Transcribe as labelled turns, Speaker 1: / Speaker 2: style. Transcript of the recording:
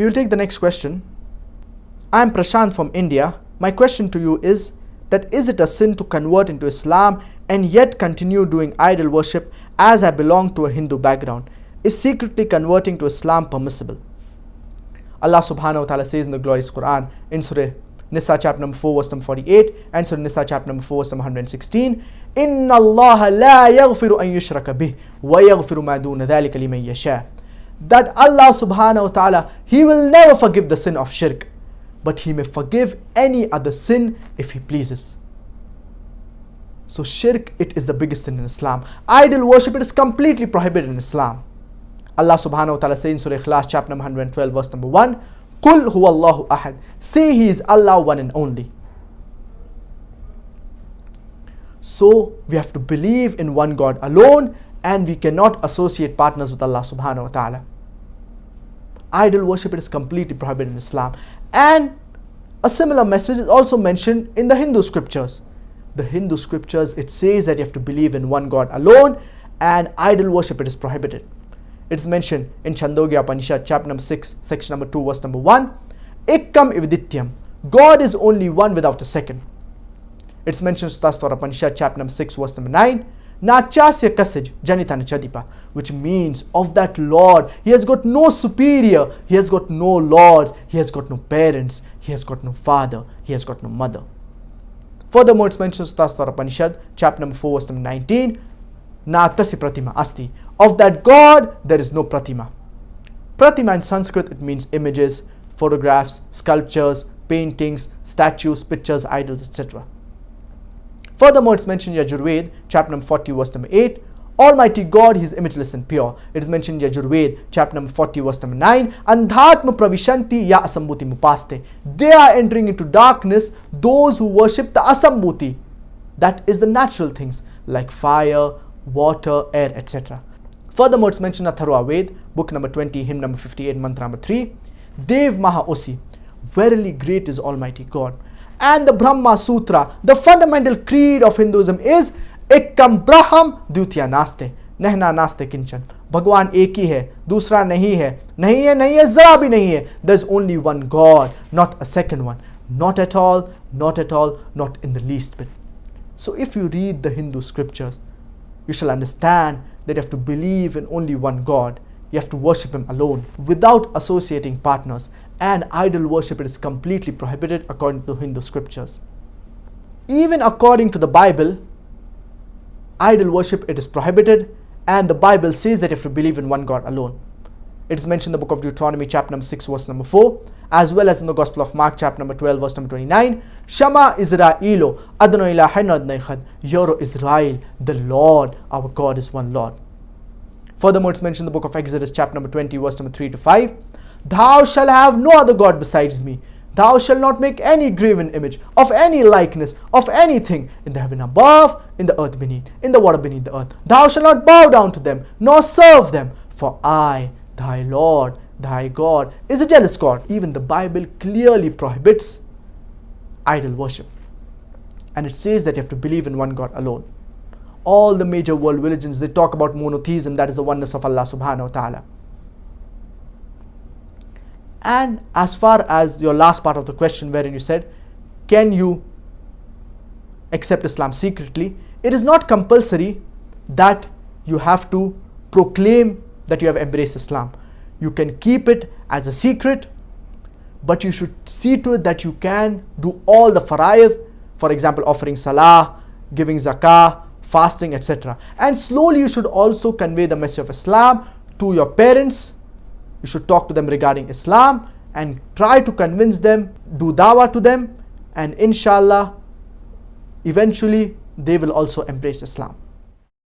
Speaker 1: We will take the next question. I am Prashant from India. My question to you is that is it a sin to convert into Islam and yet continue doing idol worship, as I belong to a Hindu background? Is secretly converting to Islam permissible? Allah subhanahu wa ta'ala says in the glorious Quran in Surah Nisa chapter number 4 verse number 48 and Surah Nisa chapter number 4 verse number 116. Inna Allah la yaghfiru an yushraka bih wa yaghfiru ma duna dhalika liman yasha. That Allah subhanahu wa ta'ala, He will never forgive the sin of shirk, but He may forgive any other sin if He pleases. So shirk, it is the biggest sin in Islam. Idol worship, it is completely prohibited in Islam. Allah subhanahu wa ta'ala says in Surah Ikhlas chapter number 112 verse number 1, Qul huwallahu ahad. Say He is Allah, one and only. So we have to believe in one God alone, and we cannot associate partners with Allah subhanahu wa ta'ala. Idol worship, it is completely prohibited in Islam. And a similar message is also mentioned in the Hindu scriptures. The Hindu scriptures, it says that you have to believe in one God alone, and idol worship, it is prohibited. It is mentioned in Chandogya Upanishad chapter number 6 section number 2 verse number 1. Ekkam ividityam. God is only one without a second. It's mentioned in Stastora Upanishad chapter number 6 verse number 9. Nachasya kasaj janitana chadipa, which means of that Lord, He has got no superior, He has got no lords, He has got no parents, He has got no father, He has got no mother. Furthermore, it's mentioned in Stastora Upanishad chapter number 4 verse number 19. Na tasi pratima asti. Of that God, there is no pratima. Pratima in Sanskrit, it means images, photographs, sculptures, paintings, statues, pictures, idols, etc. Furthermore, it's mentioned in Yajurved, chapter number 40, verse number 8. Almighty God, He is imageless and pure. It is mentioned in Yajurved, chapter number 40, verse number 9. Andhatma pravishanti ya asambhuti mupaste. They are entering into darkness, those who worship the asambhuti. That is the natural things like fire, water, air, etc. Furthermore, it's mentioned in Atharva Ved, book number 20, hymn number 58, mantra number 3. Dev Maha Osi. Verily great is Almighty God. And the Brahma Sutra, the fundamental creed of Hinduism is Ekkam Braham Dutya Naste. Nehna Naste Kinchan. Bhagwan ek hi hai, dusra nahi hai. Nahi hai, nahi hai, zara bhi nahi hai. There's only one God, not a second one. Not at all, not at all, not in the least bit. So if you read the Hindu scriptures, you shall understand that you have to believe in only one God. You have to worship Him alone without associating partners. And idol worship, it is completely prohibited according to Hindu scriptures. Even according to the Bible, idol worship, it is prohibited, and the Bible says that you have to believe in one God alone. It is mentioned in the book of Deuteronomy chapter number 6 verse number 4, as well as in the Gospel of Mark chapter number 12 verse number 29. Shama Israelo Adno ilahen adnai khad. Hear, O Israel, the Lord our God is one Lord. Furthermore, it's mentioned in the book of Exodus chapter number 20 verse number 3 to 5. Thou shalt have no other God besides me. Thou shalt not make any graven image of any likeness of anything in the heaven above, in the earth beneath, in the water beneath the earth. Thou shalt not bow down to them, nor serve them. For I, thy Lord, thy God, is a jealous God. Even the Bible clearly prohibits idol worship. And it says that you have to believe in one God alone. All the major world religions, they talk about monotheism, that is the oneness of Allah subhanahu wa ta'ala. And as far as your last part of the question, wherein you said, can you accept Islam secretly? It is not compulsory that you have to proclaim that you have embraced Islam. You can keep it as a secret, but you should see to it that you can do all the fara'id, for example, offering salah, giving zakah, fasting, etc. And slowly you should also convey the message of Islam to your parents. You should talk to them regarding Islam and try to convince them, do dawah to them, and inshallah, eventually they will also embrace Islam.